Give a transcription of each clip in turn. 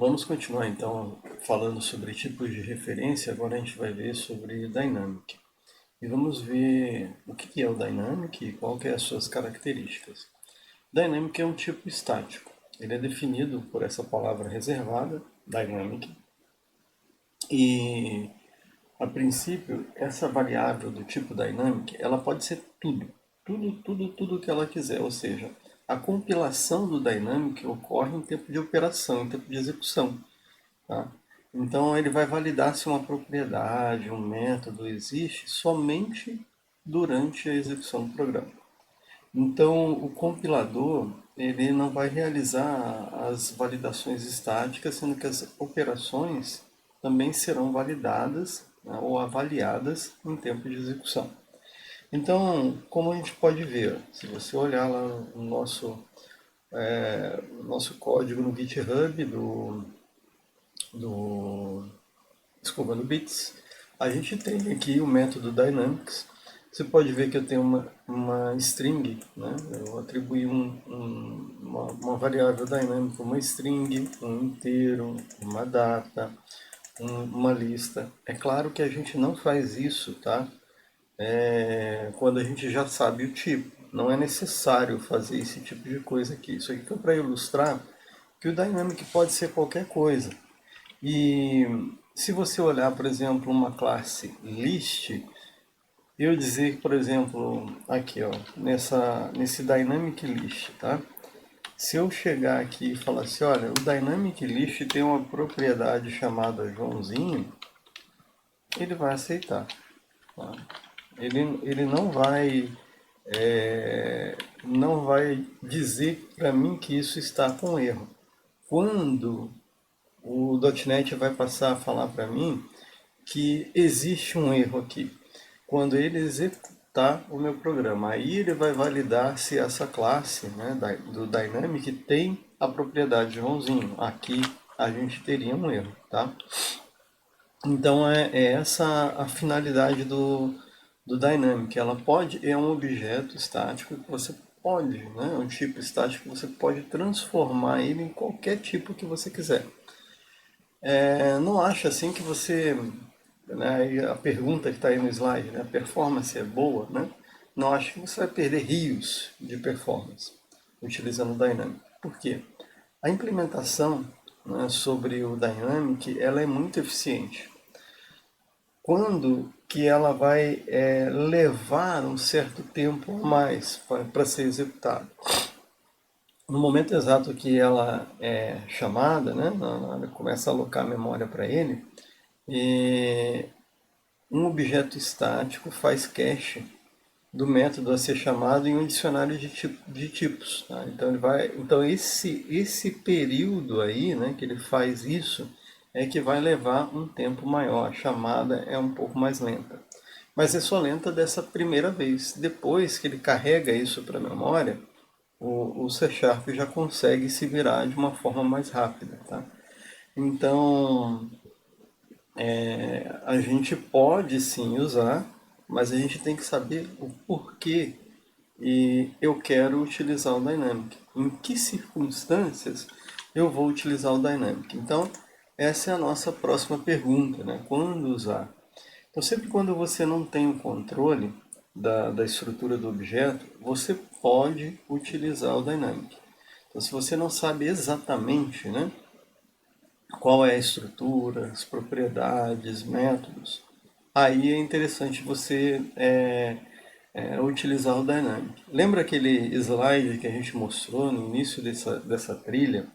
Vamos continuar então falando sobre tipos de referência. Agora a gente vai ver sobre Dynamic. E vamos ver o que é o Dynamic e qual que é as suas características. Dynamic é um tipo estático. Ele é definido por essa palavra reservada, Dynamic. E, a princípio, essa variável do tipo Dynamic, ela pode ser tudo. Tudo que ela quiser. Ou seja, a compilação do Dynamic ocorre em tempo de operação, em tempo de execução. Tá? Então ele vai validar se uma propriedade, um método existe somente durante a execução do programa. Então o compilador ele não vai realizar as validações estáticas, sendo que as operações também serão validadas, né, ou avaliadas em tempo de execução. Então, como a gente pode ver, se você olhar lá no nosso código no GitHub do desculpa, no Bits, a gente tem aqui o método Dynamics. Você pode ver que eu tenho uma string, né? Eu atribuí uma variável dynamic, uma string, um inteiro, uma data, uma lista. É claro que a gente não faz isso, tá? Quando a gente já sabe o tipo. Não é necessário fazer esse tipo de coisa aqui. Isso aqui foi para ilustrar que o Dynamic pode ser qualquer coisa. E se você olhar, por exemplo, uma classe list, eu dizer, por exemplo, aqui, ó, nesse dynamic list, tá? Se eu chegar aqui e falar assim, olha, o dynamic list tem uma propriedade chamada Joãozinho, ele vai aceitar. Tá? Ele não vai dizer para mim que isso está com erro. Quando o .NET vai passar a falar para mim que existe um erro aqui. Quando ele executar o meu programa, aí ele vai validar se essa classe, né, do Dynamic tem a propriedade Joãozinho. Aqui a gente teria um erro, tá? Então é essa a finalidade do Dynamic. Ela pode, é um objeto estático que você pode, né, um tipo estático que você pode transformar ele em qualquer tipo que você quiser. Não acha assim que você, né, e a pergunta que está aí no slide, né, a performance é boa, né? Não acho que você vai perder rios de performance utilizando o Dynamic. Por quê? A implementação, né, sobre o Dynamic, ela é muito eficiente. Quando que ela vai levar um certo tempo a mais para ser executada? No momento exato que ela é chamada, né, ela começa a alocar memória para ele, e um objeto estático faz cache do método a ser chamado em um dicionário de tipos. Tá? Então, então esse período aí, né, que ele faz isso, é que vai levar um tempo maior. A chamada é um pouco mais lenta. Mas é só lenta dessa primeira vez. Depois que ele carrega isso para a memória, o C Sharp já consegue se virar de uma forma mais rápida. Tá? Então, a gente pode sim usar, mas a gente tem que saber o porquê e eu quero utilizar o Dynamic. Em que circunstâncias eu vou utilizar o Dynamic? Então, essa é a nossa próxima pergunta, né? Quando usar? Então, sempre quando você não tem o controle da estrutura do objeto, você pode utilizar o Dynamic. Então, se você não sabe exatamente, né, qual é a estrutura, as propriedades, métodos, aí é interessante você utilizar o Dynamic. Lembra aquele slide que a gente mostrou no início dessa trilha,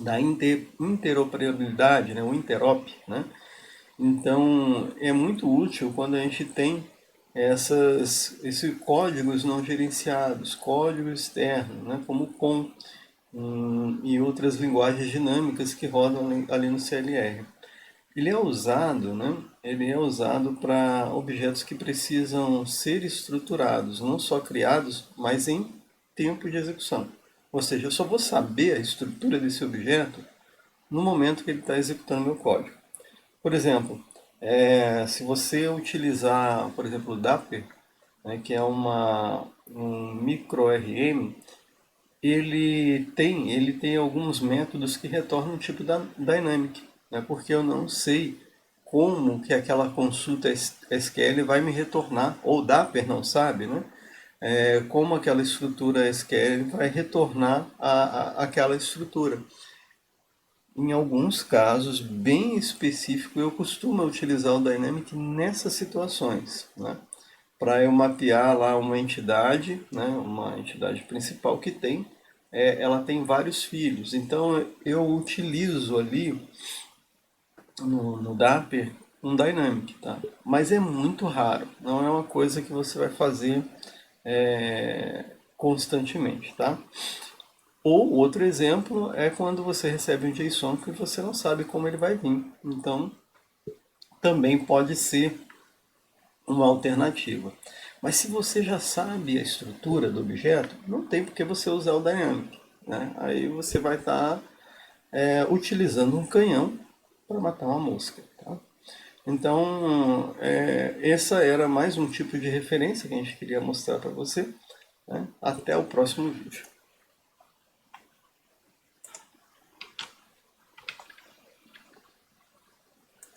da interoperabilidade, né, o interop, né? Então, é muito útil quando a gente tem esses códigos não gerenciados, código externo, né, como o COM, e outras linguagens dinâmicas que rodam ali no CLR. Ele é usado, né? Ele é usado para objetos que precisam ser estruturados, não só criados, mas em tempo de execução. Ou seja, eu só vou saber a estrutura desse objeto no momento que ele está executando meu código. Por exemplo, se você utilizar, por exemplo, o Dapper, né, que é um micro RM, ele tem alguns métodos que retornam o tipo da dynamic, né? Porque eu não sei como que aquela consulta SQL vai me retornar, ou Dapper não sabe, né? Como aquela estrutura SQL vai retornar aquela estrutura. Em alguns casos bem específicos, eu costumo utilizar o Dynamic nessas situações, né? Para eu mapear lá uma entidade, né? Uma entidade principal que tem, ela tem vários filhos. Então eu utilizo ali no Dapper um Dynamic, tá? Mas é muito raro, não é uma coisa que você vai fazer constantemente, tá? Ou outro exemplo é quando você recebe um JSON que você não sabe como ele vai vir. Então, também pode ser uma alternativa. Mas se você já sabe a estrutura do objeto, não tem por que você usar o Dynamic, né? Aí você vai estar utilizando um canhão para matar uma mosca. Tá? Então, essa era mais um tipo de referência que a gente queria mostrar para você. Né? Até o próximo vídeo.